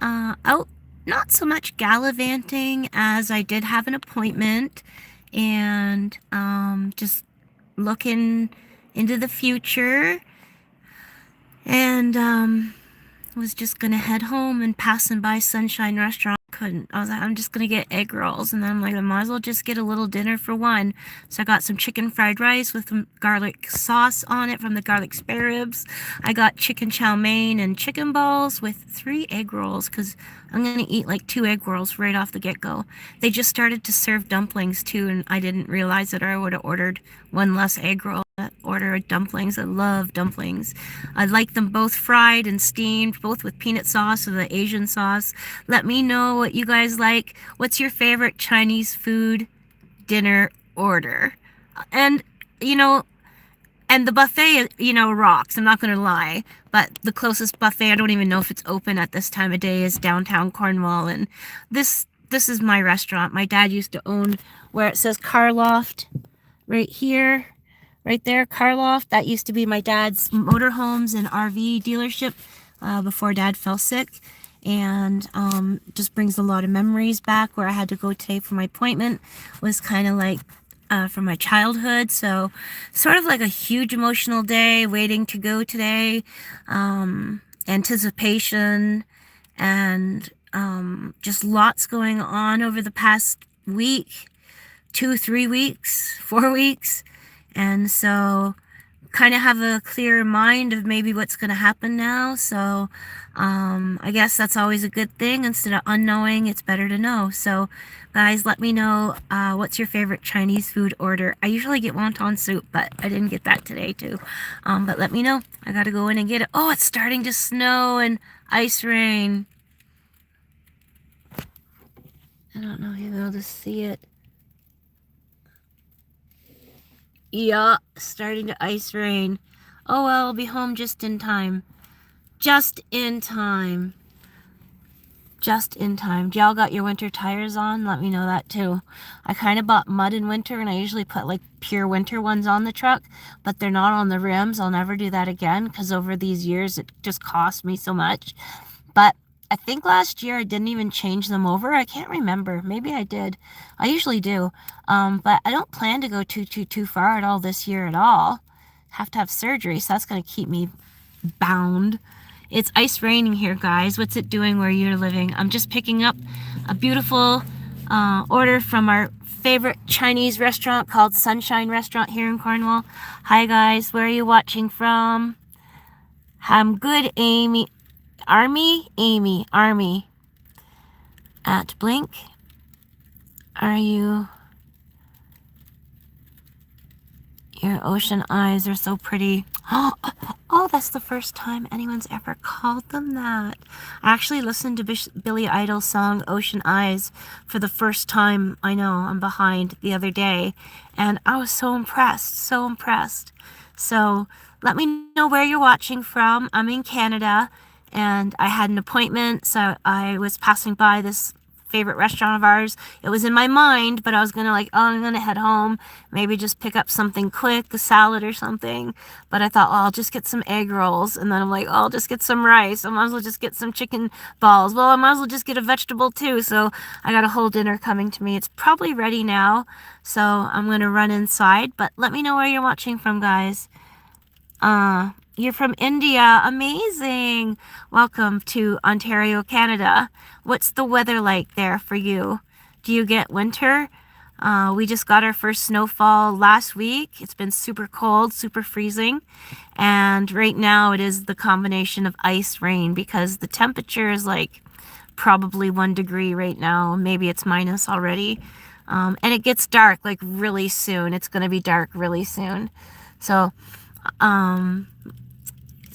Out not so much gallivanting as I did have an appointment and just looking into the future and was just gonna head home and passing by Sunshine Restaurant. Couldn't. I was like, I'm just gonna get egg rolls, and then I'm like, I might as well just get a little dinner for one. So I got some chicken fried rice with some garlic sauce on it from the garlic spare ribs. I got chicken chow mein and chicken balls with 3 egg rolls because I'm gonna eat like 2 egg rolls right off the get go. They just started to serve dumplings too, and I didn't realize it, or I would have ordered one less egg roll. Order dumplings. I love dumplings. I like them both fried and steamed, both with peanut sauce or the Asian sauce. Let me know what you guys like. What's your favorite Chinese food dinner order? And, you know, and the buffet, rocks. I'm not going to lie. But the closest buffet, I don't even know if it's open at this time of day, is downtown Cornwall. And this is my restaurant. My dad used to own where it says Car Loft right here. Right there, Karloff. That used to be my dad's motorhomes and RV dealership before dad fell sick. And just brings a lot of memories back. Where I had to go today for my appointment was kind of like from my childhood. So sort of like a huge emotional day waiting to go today. Anticipation and just lots going on over the past week, 2, 3 weeks, 4 weeks. And so kind of have a clearer mind of maybe what's going to happen now. So I guess that's always a good thing. Instead of unknowing, it's better to know. So guys, let me know what's your favorite Chinese food order. I usually get wonton soup, but I didn't get that today too. But let me know. I got to go in and get it. Oh, it's starting to snow and ice rain. I don't know if you'll be able to see it. Yeah, starting to ice rain. Oh well, I'll be home just in time. Just in time. Just in time. Do y'all got your winter tires on? Let me know that too. I kind of bought mud in winter, and I usually put like pure winter ones on the truck, but they're not on the rims. I'll never do that again because over these years it just cost me so much. But I think last year I didn't even change them over. I can't remember. Maybe I did. I usually do. But I don't plan to go too far at all this year at all. Have to have surgery, so that's going to keep me bound. It's ice raining here, guys. What's it doing where you're living? I'm just picking up a beautiful order from our favorite Chinese restaurant called Sunshine Restaurant here in Cornwall. Hi, guys. Where are you watching from? I'm good, Amy. Amy, Army. At Blink. Are you? Your ocean eyes are so pretty. Oh, that's the first time anyone's ever called them that. I actually listened to Billy Idol's song Ocean Eyes for the first time. I know, I'm behind, the other day. And I was so impressed, so impressed. So let me know where you're watching from. I'm in Canada. And I had an appointment, so I was passing by this favorite restaurant of ours. It was in my mind, but I was gonna I'm gonna head home, maybe just pick up something quick, a salad or something. But I thought, I'll just get some egg rolls, and then I'm like, I'll just get some rice. I might as well just get some chicken balls. Well, I might as well just get a vegetable too. So I got a whole dinner coming to me. It's probably ready now, so I'm gonna run inside. But let me know where you're watching from, guys. You're from India. Amazing. Welcome to Ontario, Canada. What's the weather like there for you? Do you get winter? We just got our first snowfall last week. It's been super cold, super freezing. And right now it is the combination of ice, rain, because the temperature is like probably 1 degree right now. Maybe it's minus already. And it gets dark like really soon. It's going to be dark really soon. So,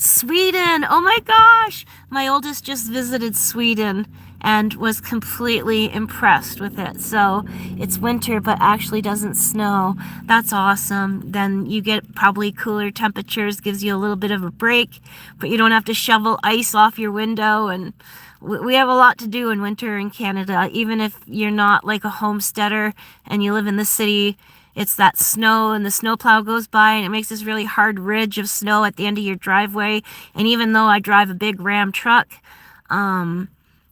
Sweden. Oh my gosh. My oldest just visited Sweden and was completely impressed with it. So it's winter, but actually doesn't snow. That's awesome. Then you get probably cooler temperatures, gives you a little bit of a break, but you don't have to shovel ice off your window. And we have a lot to do in winter in Canada. Even if you're not like a homesteader and you live in the city, it's that snow, and the snowplow goes by and it makes this really hard ridge of snow at the end of your driveway. And even though I drive a big Ram truck,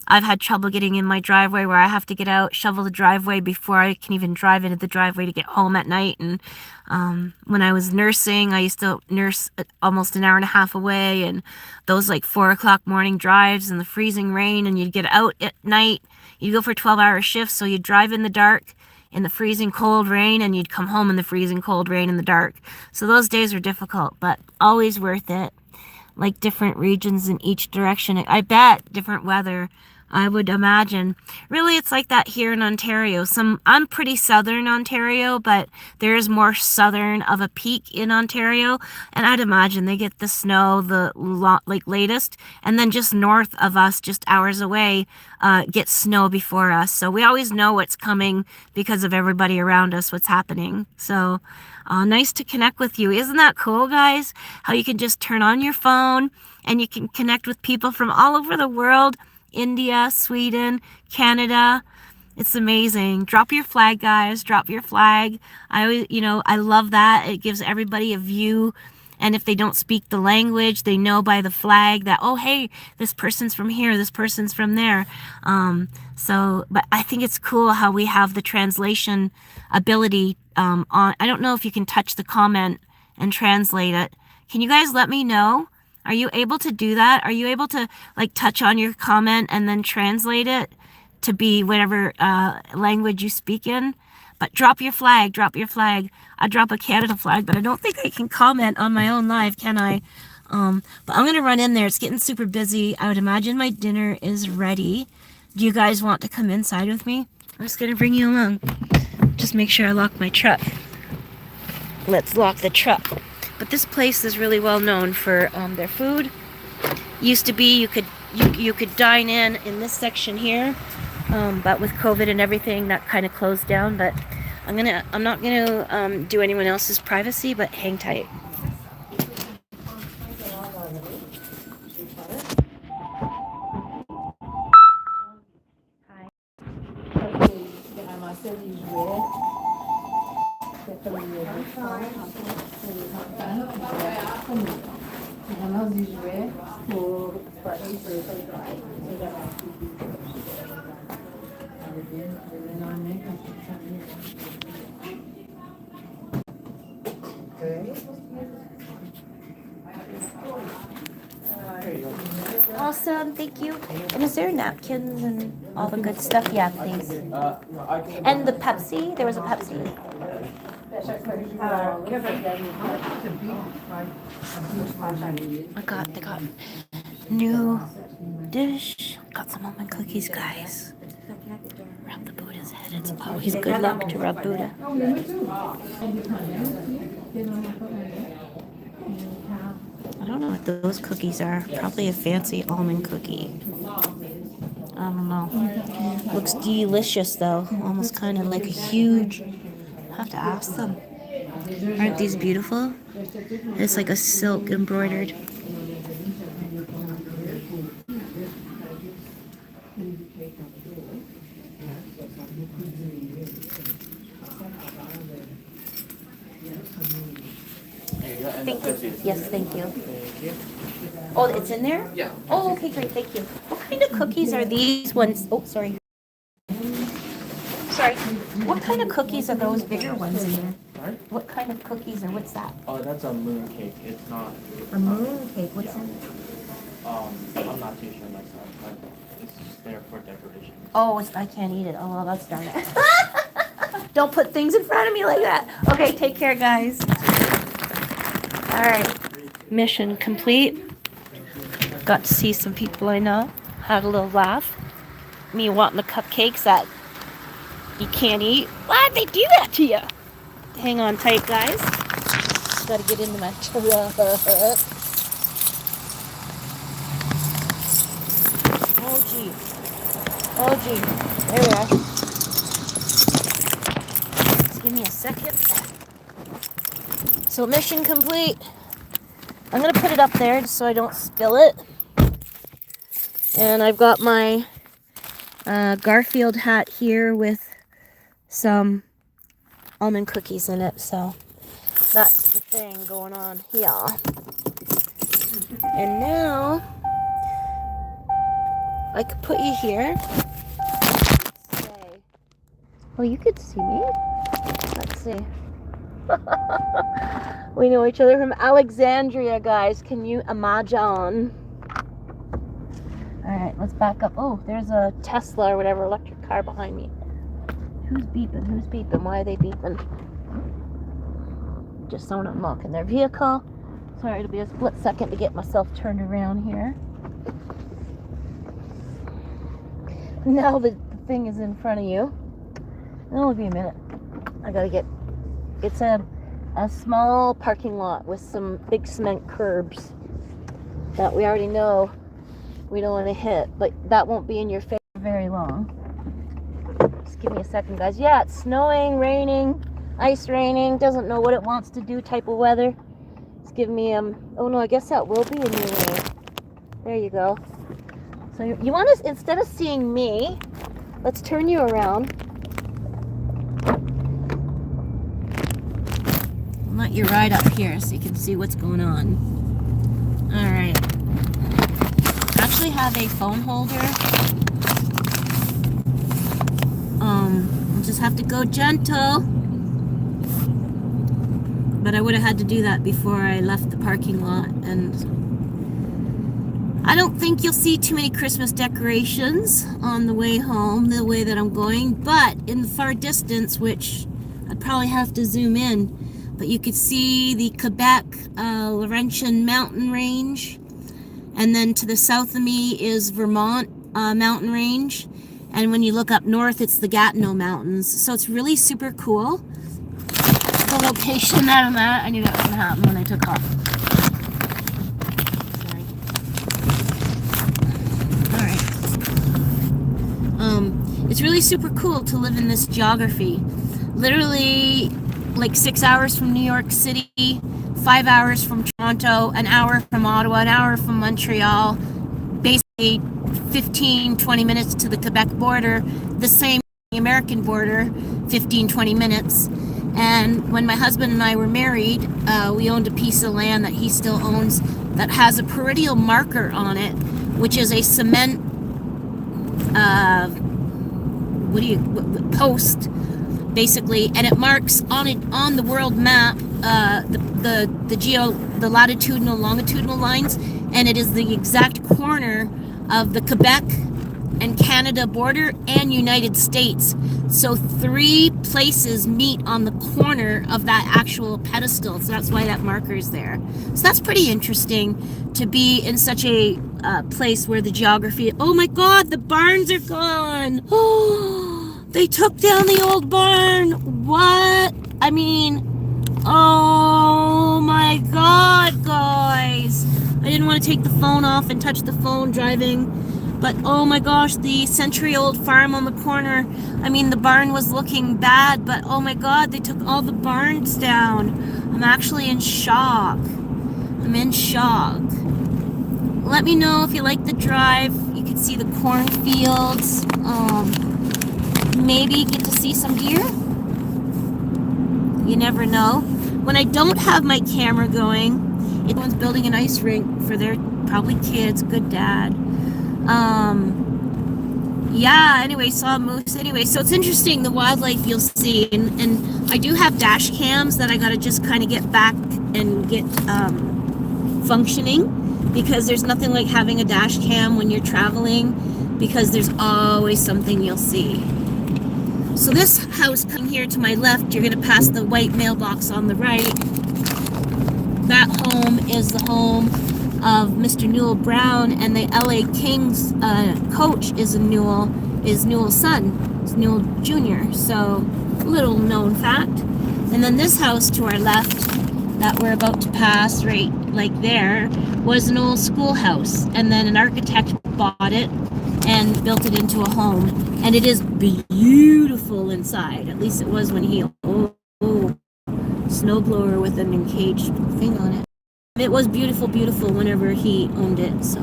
I've had trouble getting in my driveway where I have to get out, shovel the driveway before I can even drive into the driveway to get home at night. And when I was nursing, I used to nurse almost an hour and a half away, and those like 4 o'clock morning drives in the freezing rain, and you'd get out at night. You'd go for 12-hour shifts, so you'd drive in the dark in the freezing cold rain, and you'd come home in the freezing cold rain in the dark. So those days were difficult, but always worth it. Like different regions in each direction. I bet different weather, I would imagine. Really, it's like that here in Ontario. I'm pretty southern Ontario, but there is more southern of a peak in Ontario, and I'd imagine they get the snow latest, and then just north of us, just hours away, gets snow before us. So we always know what's coming because of everybody around us, what's happening. So nice to connect with you. Isn't that cool, guys? How you can just turn on your phone and you can connect with people from all over the world. India, Sweden, Canada. It's amazing. Drop your flag, guys. Drop your flag. I love that. It gives everybody a view. And if they don't speak the language, they know by the flag that, oh, hey, this person's from here, this person's from there. But I think it's cool how we have the translation ability on. I don't know if you can touch the comment and translate it. Can you guys let me know? Are you able to do that? Are you able to like touch on your comment and then translate it to be whatever language you speak in? But drop your flag, drop your flag. I drop a Canada flag, but I don't think I can comment on my own live, can I? But I'm going to run in there. It's getting super busy. I would imagine my dinner is ready. Do you guys want to come inside with me? I'm just going to bring you along. Just make sure I lock my truck. Let's lock the truck. But this place is really well known for their food. Used to be you could dine in this section here, but with COVID and everything, that kind of closed down. But I'm not gonna do anyone else's privacy, but hang tight. Awesome, thank you. And is there napkins and all the good stuff? Yeah, please. And the Pepsi? There was a Pepsi. They got new dish. Got some almond cookies, guys. Rub the Buddha's head. It's always good luck to rub Buddha. I don't know what those cookies are. Probably a fancy almond cookie. I don't know. Looks delicious though. Almost kind of like a huge... I'll have to ask them. Aren't these beautiful? It's like a silk embroidered. Thank you. Yes, thank you. Oh, it's in there? Yeah. Oh, okay, great. Thank you. What kind of cookies are these ones? Oh, sorry. Sorry. What kind of cookies are those bigger ones in there? Sorry? What kind of cookies or what's that? Oh, that's a moon cake. It's not. A moon cake? What's in it? I'm not too sure myself, but it's just there for decoration. Oh, I can't eat it. Oh, well, that's darn it. Don't put things in front of me like that. Okay, take care, guys. All right, mission complete. Got to see some people I know. Had a little laugh. Me wanting the cupcakes that you can't eat. Why'd they do that to you? Hang on tight, guys. Gotta get into my truck. Oh, gee. Oh, gee. There we are. Just give me a second. So mission complete. I'm going to put it up there just so I don't spill it. And I've got my Garfield hat here with some almond cookies in it. So that's the thing going on here. And now I could put you here. Let's say. Oh, you could see me. Let's see. We know each other from Alexandria, guys. Can you imagine? Alright, let's back up. Oh, there's a Tesla or whatever electric car behind me. Who's beeping? Who's beeping? Why are they beeping? Just someone unlocking their vehicle. Sorry, it'll be a split second to get myself turned around here. Now the thing is in front of you. It'll be a minute. I gotta get... It's a small parking lot with some big cement curbs that we already know we don't want to hit, but that won't be in your face for very long. Just give me a second, guys. Yeah, it's snowing, raining, ice raining, doesn't know what it wants to do type of weather. Just give me oh no, I guess that will be a new rain. There you go. So you want to, instead of seeing me, let's turn you around. I'll let you ride up here so you can see what's going on. Alright. I actually have a phone holder. I'll just have to go gentle. But I would have had to do that before I left the parking lot, and I don't think you'll see too many Christmas decorations on the way home, the way that I'm going, but in the far distance, which I'd probably have to zoom in, but you could see the Quebec Laurentian mountain range, and then to the south of me is Vermont mountain range, and when you look up north, it's the Gatineau Mountains. So it's really super cool. The location that I'm at, I knew that was gonna happen when I took off. It's really super cool to live in this geography. Literally like 6 hours from New York City, 5 hours from Toronto, an hour from Ottawa, an hour from Montreal, basically 15-20 minutes to the Quebec border, the same American border, 15-20 minutes. And when my husband and I were married, we owned a piece of land that he still owns that has a perennial marker on it, which is a cement post, basically, and it marks on the world map the latitudinal, longitudinal lines, and it is the exact corner of the Quebec and Canada border and United States. So 3 places meet on the corner of that actual pedestal, so that's why that marker is there. So that's pretty interesting to be in such a place where the geography... Oh my god, the barns are gone! Oh, they took down the old barn! What? I mean, oh my god, guys! I didn't want to take the phone off and touch the phone driving, but oh my gosh, the century-old farm on the corner, I mean, the barn was looking bad, but oh my god, they took all the barns down. I'm actually in shock. I'm in shock. Let me know if you like the drive. You can see the cornfields. Maybe get to see some deer. You never know. When I don't have my camera going, everyone's building an ice rink for their probably kids. Good dad. Yeah, anyway, saw a moose. Anyway, so it's interesting, the wildlife you'll see. And I do have dash cams that I gotta just kind of get back and get functioning, because there's nothing like having a dash cam when you're traveling, because there's always something you'll see. So this house coming here to my left, you're gonna pass the white mailbox on the right. That home is the home of Mr. Newell Brown, and the LA Kings coach is Newell's son. It's Newell Jr. So, little known fact. And then this house to our left that we're about to pass, right like there, was an old schoolhouse, and then an architect bought it and built it into a home, and it is beautiful inside. At least it was when he snowblower with an encaged thing on it. It was beautiful, beautiful whenever he owned it. So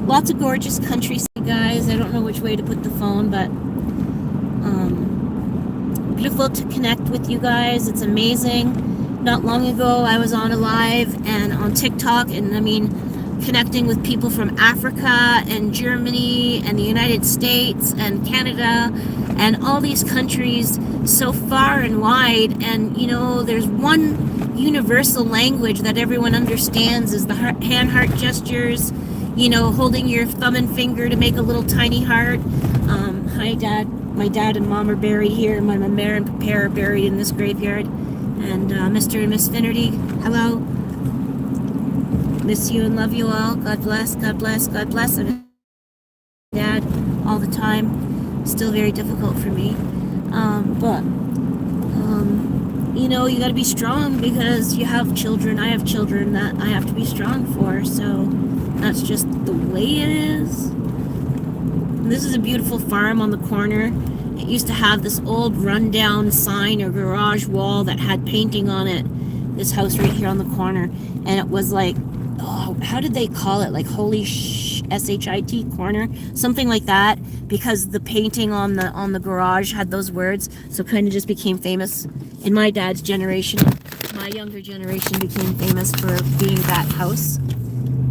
lots of gorgeous countryside, guys. I don't know which way to put the phone, but beautiful to connect with you guys. It's amazing. Not long ago I was on a live and on TikTok, and I mean, connecting with people from Africa and Germany and the United States and Canada and all these countries so far and wide. And you know, there's one universal language that everyone understands is the hand-heart gestures, you know, holding your thumb and finger to make a little tiny heart. Hi, Dad. My dad and Mom are buried here. My mare and papa are buried in this graveyard. And Mr. and Miss Finnerty, hello. Miss you and love you all. God bless, God bless, God bless. And Dad all the time. Still very difficult for me. You know, you got to be strong because you have children. I have children that I have to be strong for. So that's just the way it is. This is a beautiful farm on the corner. It used to have this old rundown sign or garage wall that had painting on it. This house right here on the corner. And it was like, oh, how did they call it? Like Holy S-H-I-T corner? Something like that. Because the painting on the garage had those words. So it kind of just became famous. In my dad's generation, my younger generation became famous for being that house.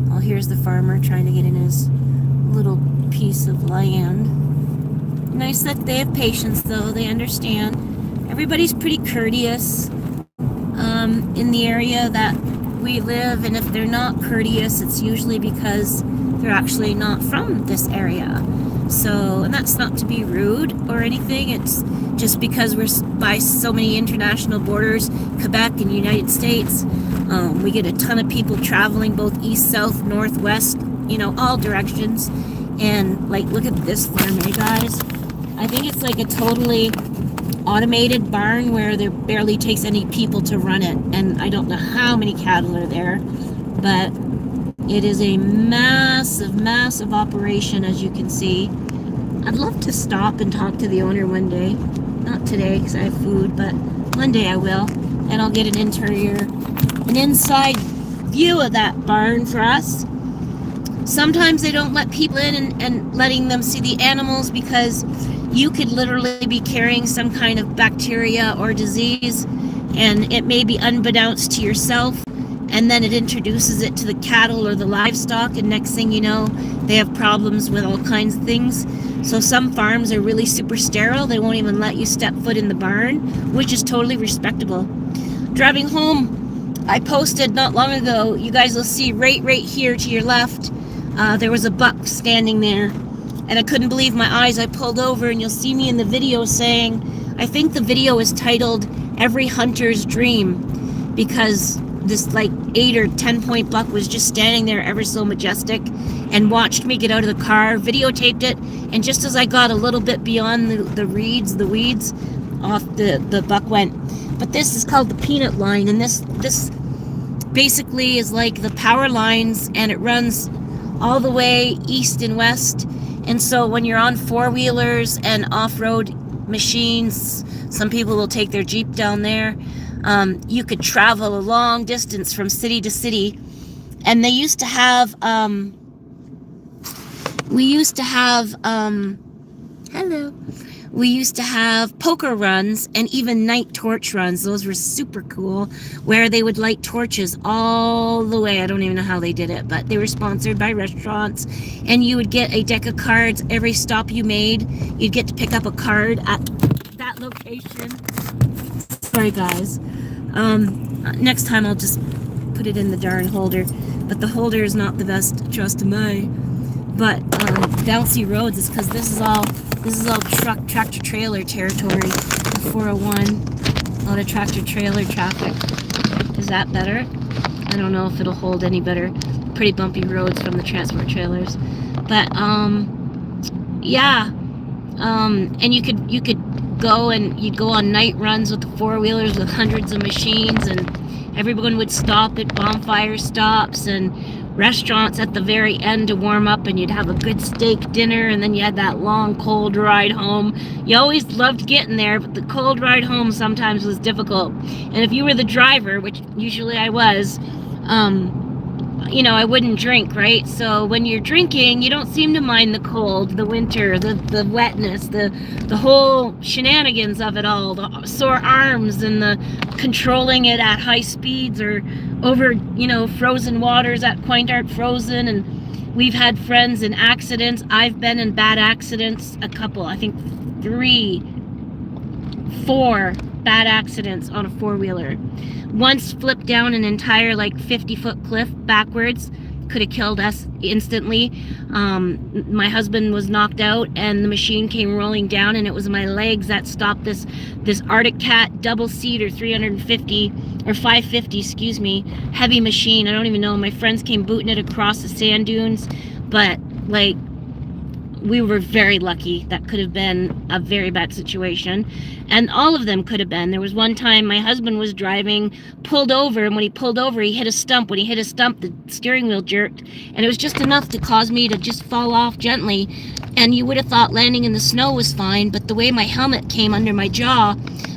Well, here's the farmer trying to get in his little piece of land. Nice that they have patience, though. They understand. Everybody's pretty courteous in the area that we live, and if they're not courteous, it's usually because they're actually not from this area. So, and that's not to be rude or anything. It's just because we're by so many international borders, Quebec and United States. We get a ton of people traveling both east, south, north, west, you know, all directions. And like, look at this farm, eh, guys? I think it's like a totally automated barn where there barely takes any people to run it. And I don't know how many cattle are there, but it is a massive, massive operation, as you can see. I'd love to stop and talk to the owner one day. Not today because I have food, but one day I will. And I'll get an inside view of that barn for us. Sometimes they don't let people in and letting them see the animals because you could literally be carrying some kind of bacteria or disease, and it may be unbeknownst to yourself, and then it introduces it to the cattle or the livestock, and next thing you know, they have problems with all kinds of things. So some farms are really super sterile. They won't even let you step foot in the barn, which is totally respectable. Driving home, I posted not long ago, you guys will see right here to your left, there was a buck standing there, and I couldn't believe my eyes. I pulled over, and you'll see me in the video saying, I think the video is titled Every Hunter's Dream, because this like 8 or 10 point buck was just standing there ever so majestic and watched me get out of the car, videotaped it, and just as I got a little bit beyond the weeds, off the buck went. But this is called the peanut line, and this basically is like the power lines, and it runs all the way east and west. And so when you're on four-wheelers and off-road machines, some people will take their Jeep down there, you could travel a long distance from city to city. And they used to have we used to have poker runs and even night torch runs. Those were super cool, where they would light torches all the way. I don't even know how they did it, but they were sponsored by restaurants, and you would get a deck of cards every stop you made. You'd get to pick up a card at that location. Sorry, guys. Next time I'll just put it in the darn holder, but the holder is not the best trust of mine. But bouncy roads is because this is all tractor trailer territory. 401, a lot of tractor trailer traffic. Is that better? I don't know if it'll hold any better. Pretty bumpy roads from the transport trailers. But yeah. And you could go, and you'd go on night runs with the four-wheelers with hundreds of machines, and everyone would stop at bonfire stops and restaurants at the very end to warm up, and you'd have a good steak dinner, and then you had that long cold ride home. You always loved getting there, but the cold ride home sometimes was difficult. And if you were the driver, which usually I was, you know, I wouldn't drink, right? So when you're drinking, you don't seem to mind the cold, the winter, the wetness, the whole shenanigans of it all, the sore arms and the controlling it at high speeds or over, you know, frozen waters at Coindart Frozen. And we've had friends in accidents. I've been in bad accidents, a couple, I think 3, 4 bad accidents on a 4-wheeler. Once flipped down an entire like 50-foot cliff backwards, could have killed us instantly. My husband was knocked out and the machine came rolling down, and it was my legs that stopped this Arctic Cat double-seater 350 or 550, excuse me, heavy machine. I don't even know. My friends came booting it across the sand dunes, but like, we were very lucky. That could have been a very bad situation. And all of them could have been. There was one time my husband was driving, pulled over, and when he pulled over, he hit a stump. When he hit a stump, the steering wheel jerked, and it was just enough to cause me to just fall off gently. And you would have thought landing in the snow was fine, but the way my helmet came under my jaw,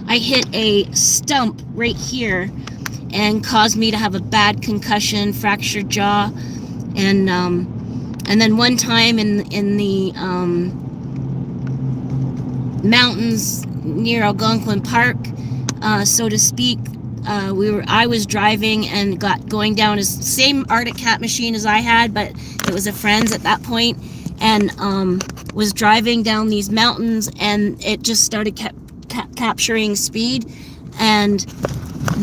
I hit a stump right here and caused me to have a bad concussion, fractured jaw. And then one time in the mountains near Algonquin Park, so to speak, I was driving and going down a same Arctic Cat machine as I had, but it was a friend's at that point, and was driving down these mountains, and it just started capturing speed, and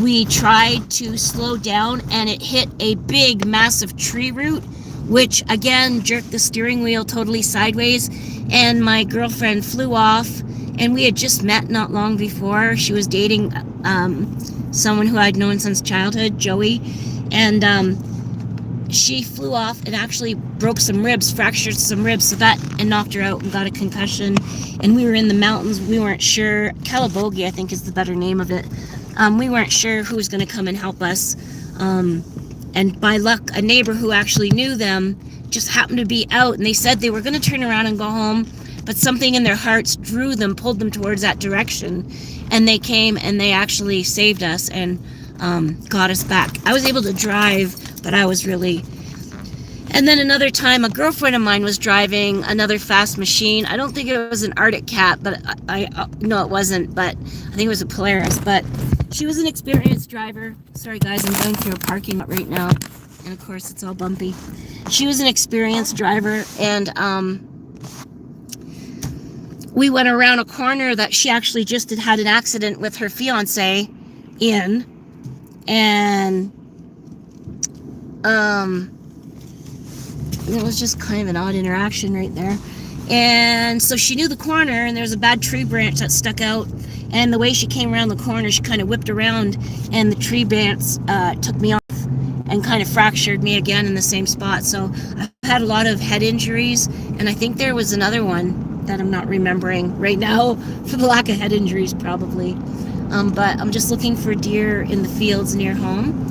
we tried to slow down, and it hit a big, massive tree root, which again jerked the steering wheel totally sideways, and my girlfriend flew off. And we had just met not long before. She was dating someone who I'd known since childhood, Joey, and she flew off and actually broke some ribs, fractured some ribs, so that and knocked her out and got a concussion. And we were in the mountains. We weren't sure. Calabogie, I think, is the better name of it. We weren't sure who was going to come and help us. And by luck, a neighbor who actually knew them just happened to be out, and they said they were going to turn around and go home, but something in their hearts drew them, pulled them towards that direction, and they came and they actually saved us and got us back. I was able to drive, but I was really... And then another time, a girlfriend of mine was driving another fast machine. I don't think it was an Arctic Cat, but no, it wasn't, but I think it was a Polaris, but she was an experienced driver. Sorry guys, I'm going through a parking lot right now, and of course it's all bumpy. She was an experienced driver, and we went around a corner that she actually just had an accident with her fiance in, and it was just kind of an odd interaction right there. And so she knew the corner, and there was a bad tree branch that stuck out, and the way she came around the corner, she kind of whipped around, and the tree branch took me off and kind of fractured me again in the same spot. So I've had a lot of head injuries, and I think there was another one that I'm not remembering right now for the lack of head injuries probably. But I'm just looking for deer in the fields near home.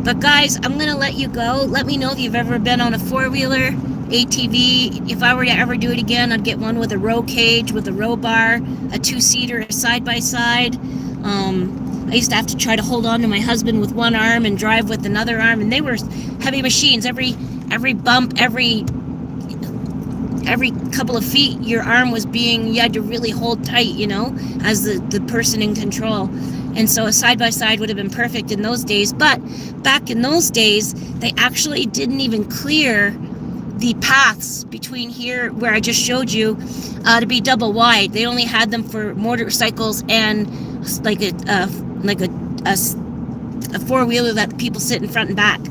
But guys, I'm gonna let you go. Let me know if you've ever been on a 4-wheeler, ATV. If I were to ever do it again, I'd get one with a row cage, with a row bar, a 2-seater, a side-by-side. I used to have to try to hold on to my husband with one arm and drive with another arm, and they were heavy machines. Every bump, every couple of feet, your arm was you had to really hold tight, you know, as the person in control. And so a side-by-side would have been perfect in those days. But back in those days, they actually didn't even clear the paths between here, where I just showed you, to be double wide. They only had them for motorcycles and like a 4-wheeler that people sit in front and back.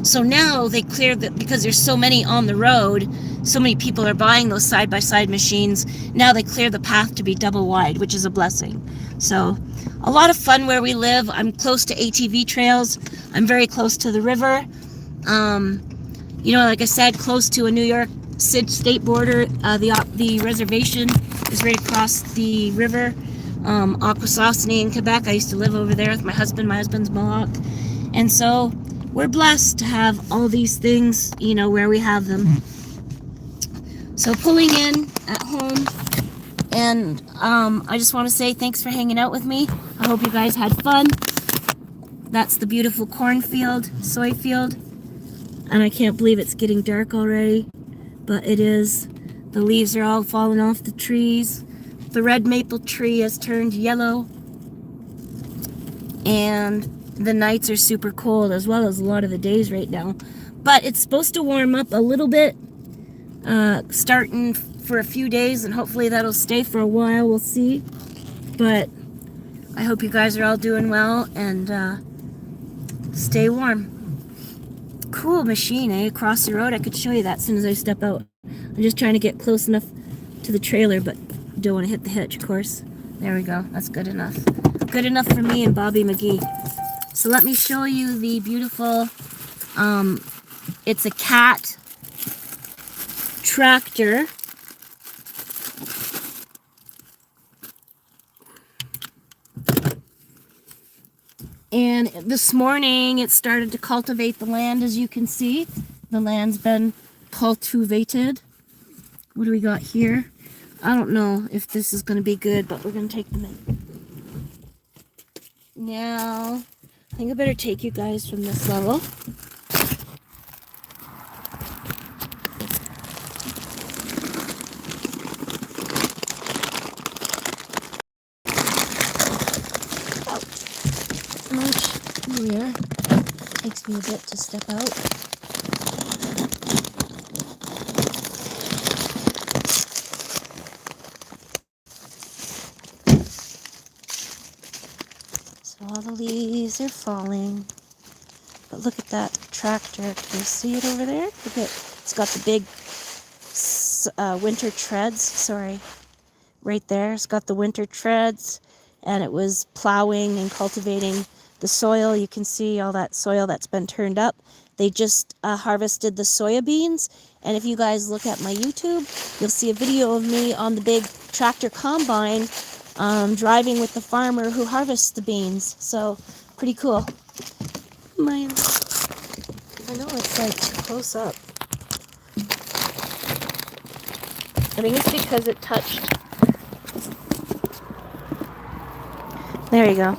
So now they cleared that, because there's so many on the road, so many people are buying those side-by-side machines. Now they clear the path to be double wide, which is a blessing. So a lot of fun where we live. I'm close to ATV trails. I'm very close to the river. You know, like I said, close to a New York state border. The reservation is right across the river. Akwesasne in Quebec. I used to live over there with my husband. My husband's Mohawk. And so we're blessed to have all these things, you know, where we have them. So pulling in at home, and I just want to say thanks for hanging out with me. I hope you guys had fun. That's the beautiful cornfield, soy field. And I can't believe it's getting dark already, but it is. The leaves are all falling off the trees. The red maple tree has turned yellow. And the nights are super cold, as well as a lot of the days right now. But it's supposed to warm up a little bit, starting for a few days, and hopefully that'll stay for a while. We'll see. But I hope you guys are all doing well, and stay warm. Cool machine, eh? Across the road. I could show you that as soon as I step out. I'm just trying to get close enough to the trailer, but don't want to hit the hitch, of course. There we go. That's good enough. Good enough for me and Bobby McGee. So let me show you the beautiful, it's a Cat tractor. And this morning it started to cultivate the land, as you can see. The land's been cultivated. What do we got here? I don't know if this is going to be good, but we're going to take them in. Now, I think I better take you guys from this level. Oh, yeah. Takes me a bit to step out. So all the leaves are falling. But look at that tractor. Can you see it over there? Look at, it's got the big winter treads. Sorry. Right there. It's got the winter treads. And it was plowing and cultivating the soil. You can see all that soil that's been turned up. They just harvested the soya beans. And if you guys look at my YouTube, you'll see a video of me on the big tractor combine driving with the farmer who harvests the beans. So, pretty cool. Man, I know it's like close up. I think it's because it touched. There you go.